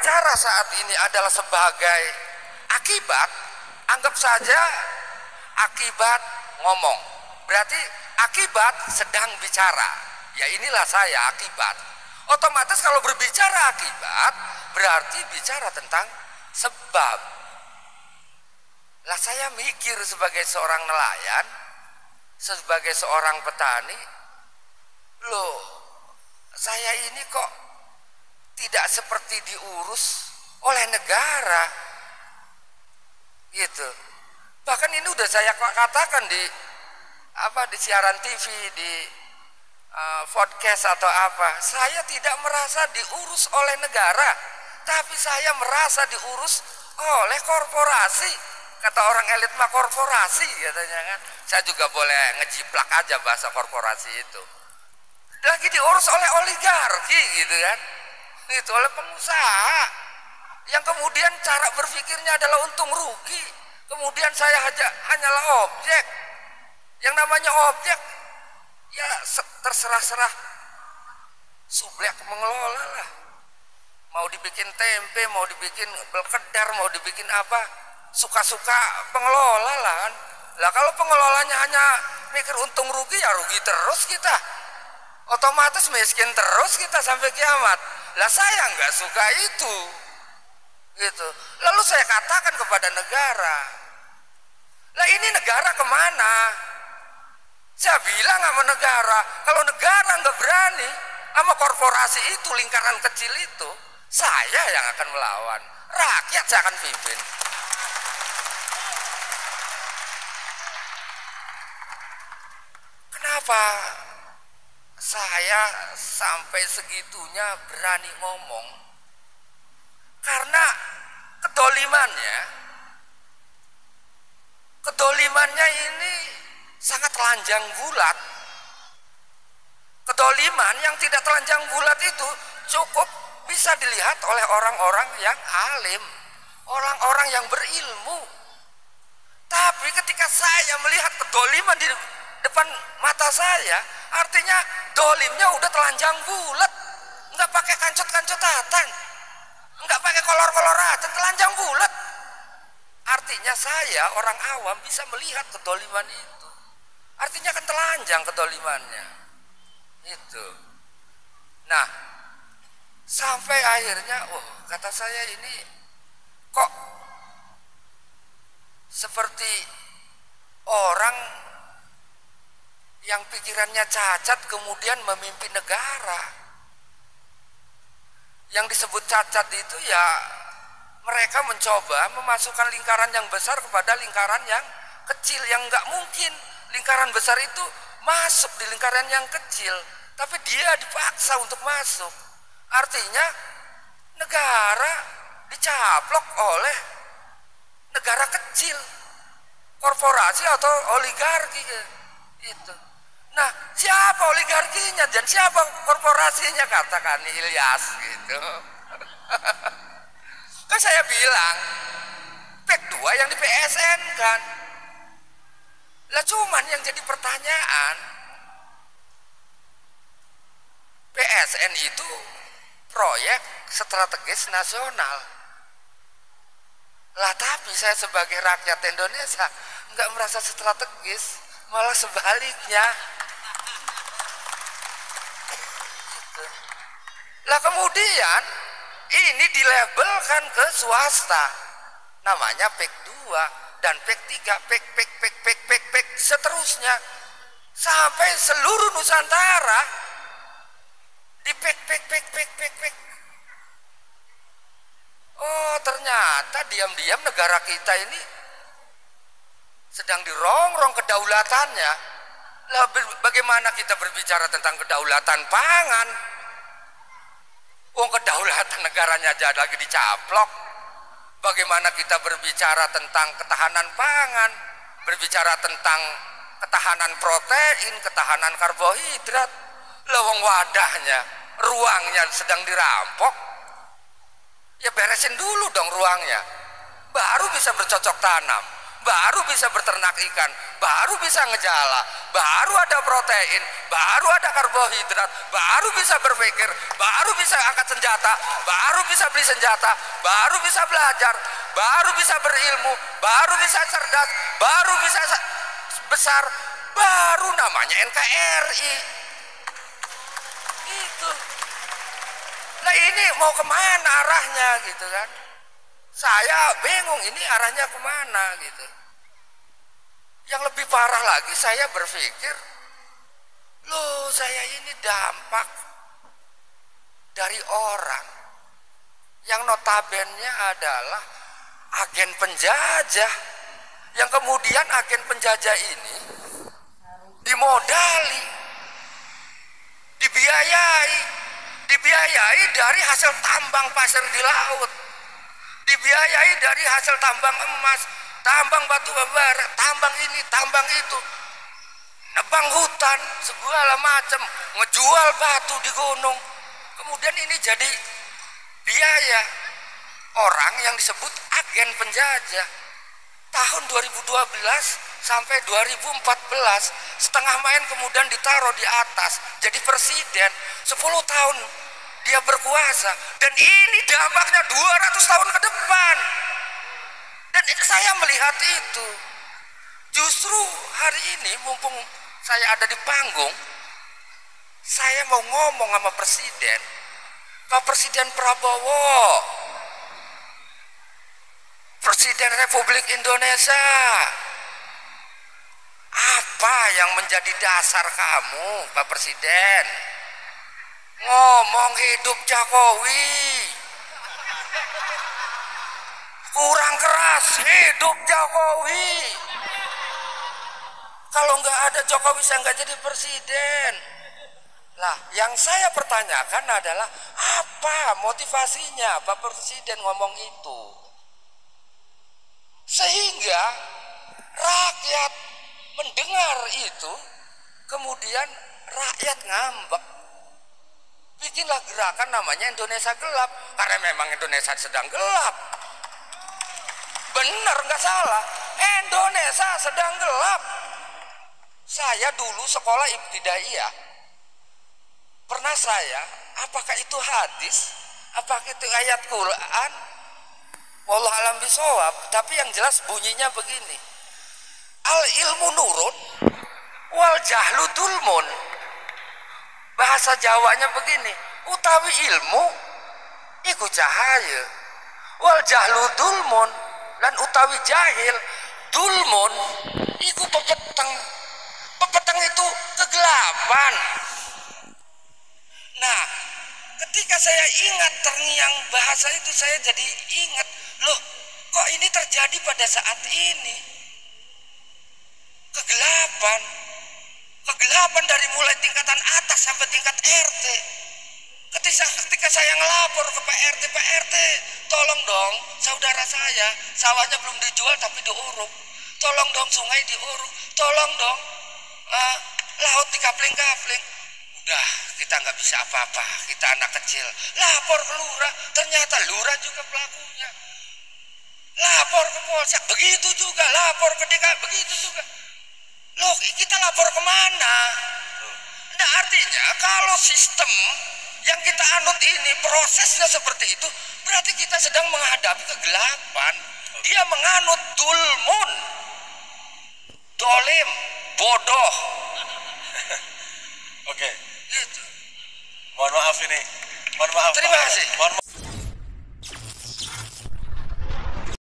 berbicara saat ini adalah sebagai akibat, anggap saja akibat ngomong. Berarti akibat sedang bicara. Ya inilah saya akibat. Otomatis kalau berbicara akibat berarti bicara tentang sebab. Lah saya mikir sebagai seorang nelayan, sebagai seorang petani, loh saya ini kok tidak seperti diurus oleh negara gitu. Bahkan ini udah saya katakan di siaran TV, di podcast atau apa, saya tidak merasa diurus oleh negara, tapi saya merasa diurus oleh korporasi. Kata orang elit mah korporasi katanya kan. Saya juga boleh ngejiplak aja bahasa korporasi itu. Lagi diurus oleh oligarki gitu kan. Itu oleh pengusaha yang kemudian cara berpikirnya adalah untung rugi. Kemudian saya hanyalah objek. Yang namanya objek ya terserah-serah sublek mengelola lah. Mau dibikin tempe, mau dibikin belkedar, mau dibikin apa, suka-suka pengelola lah kan. Lah kalau pengelolanya hanya mikir untung rugi, ya rugi terus kita. Otomatis miskin terus kita sampai kiamat. Lah saya nggak suka itu. Gitu. Lalu saya katakan kepada negara, lah ini negara kemana? Saya bilang sama negara, kalau negara nggak berani sama korporasi itu, lingkaran kecil itu, saya yang akan melawan. Rakyat saya akan pimpin. Kenapa saya sampai segitunya berani ngomong? Karena kedolimannya ini sangat telanjang bulat. Kedoliman yang tidak telanjang bulat itu cukup bisa dilihat oleh orang-orang yang alim, orang-orang yang berilmu. Tapi ketika saya melihat kedoliman di depan mata saya, artinya dolimnya udah telanjang bulat, nggak pakai kancut-kancutatan, nggak pakai kolor-koloran, telanjang bulat. Artinya saya orang awam bisa melihat kedoliman itu. Artinya kan telanjang kedolimannya itu. Nah, sampai akhirnya, kata saya ini kok seperti orang yang pikirannya cacat kemudian memimpin negara. Yang disebut cacat itu ya mereka mencoba memasukkan lingkaran yang besar kepada lingkaran yang kecil, yang nggak mungkin lingkaran besar itu masuk di lingkaran yang kecil, tapi dia dipaksa untuk masuk. Artinya negara dicaplok oleh negara kecil, korporasi atau oligarki itu. Nah, siapa oligarkinya dan siapa korporasinya, katakan Ilyas gitu. Kan saya bilang PEK 2 yang di PSN kan. Lah cuman yang jadi pertanyaan, PSN itu proyek strategis nasional. Lah tapi saya sebagai rakyat Indonesia nggak merasa strategis, malah sebaliknya. Gitu. Lah kemudian ini dilabelkan ke swasta, namanya PEK 2 dan PEK 3, PEK seterusnya sampai seluruh Nusantara di PEK. Oh ternyata diam-diam negara kita ini sedang dirongrong kedaulatannya. Lah bagaimana kita berbicara tentang kedaulatan pangan? Kedaulatan negaranya aja lagi dicaplok. Bagaimana kita berbicara tentang ketahanan pangan, berbicara tentang ketahanan protein, ketahanan karbohidrat. Lawang wadahnya, ruangnya sedang dirampok. Ya beresin dulu dong ruangnya, baru bisa bercocok tanam. baru bisa berternak ikan, baru bisa ngejala, baru ada protein, baru ada karbohidrat, baru bisa berpikir, baru bisa angkat senjata, baru bisa beli senjata, baru bisa belajar, baru bisa berilmu, baru bisa cerdas, baru bisa besar, baru namanya NKRI. Itu. Nah ini mau kemana arahnya gitu kan? Saya bingung ini arahnya kemana gitu. Yang lebih parah lagi saya berpikir, loh saya ini dampak dari orang yang notabene adalah agen penjajah, yang kemudian agen penjajah ini dimodali, dibiayai dari hasil tambang pasir di laut, dibiayai dari hasil tambang emas, tambang batu bara, tambang ini, tambang itu, nebang hutan, segala macam, ngejual batu di gunung. Kemudian ini jadi biaya orang yang disebut agen penjajah. Tahun 2012 sampai 2014 setengah main kemudian ditaruh di atas jadi presiden, 10 tahun dia berkuasa, dan ini dampaknya 200 tahun ke depan. Dan saya melihat itu. Justru hari ini mumpung saya ada di panggung, saya mau ngomong sama presiden, Pak Presiden Prabowo, Presiden Republik Indonesia, apa yang menjadi dasar kamu, Pak Presiden, ngomong hidup Jokowi? Kurang keras, hidup Jokowi. Kalau nggak ada Jokowi saya nggak jadi presiden. Lah, yang saya pertanyakan adalah apa motivasinya Pak Presiden ngomong itu? Sehingga rakyat mendengar itu, kemudian rakyat ngambek. Bikinlah gerakan namanya Indonesia Gelap, karena memang Indonesia sedang gelap. Benar nggak salah, Indonesia sedang gelap. Saya dulu sekolah ibtidaiyah, pernah saya, apakah itu hadis, apakah itu ayat Quran, wallahu alam bisawab, tapi yang jelas bunyinya begini, al ilmu nurun wal jahlu dulmun. Bahasa Jawanya begini, utawi ilmu iku cahaya, wal jahlu dulmun, dan utawi jahil dulmun iku pepeteng. Pepeteng itu kegelapan. Nah, ketika saya ingat terngiang bahasa itu, saya jadi ingat, loh kok ini terjadi pada saat ini? Kegelapan. Kegelapan dari mulai tingkatan atas sampai tingkat RT. Ketika saya ngelapor ke Pak RT, tolong dong saudara saya, sawahnya belum dijual tapi diuruk. Tolong dong sungai diuruk. Tolong dong laut dikapling-kapling. Udah, kita nggak bisa apa-apa, kita anak kecil. Lapor ke lurah, ternyata lurah juga pelakunya. Lapor ke polsek, begitu juga. Lapor ke DKI, begitu juga. Loh, kita lapor kemana? Nah, artinya kalau sistem yang kita anut ini prosesnya seperti itu, berarti kita sedang menghadapi kegelapan. Dia menganut dulmun, dolim, bodoh. Oke. Gitu. Mohon maaf ini. Mohon maaf. Terima kasih. Mohon maaf.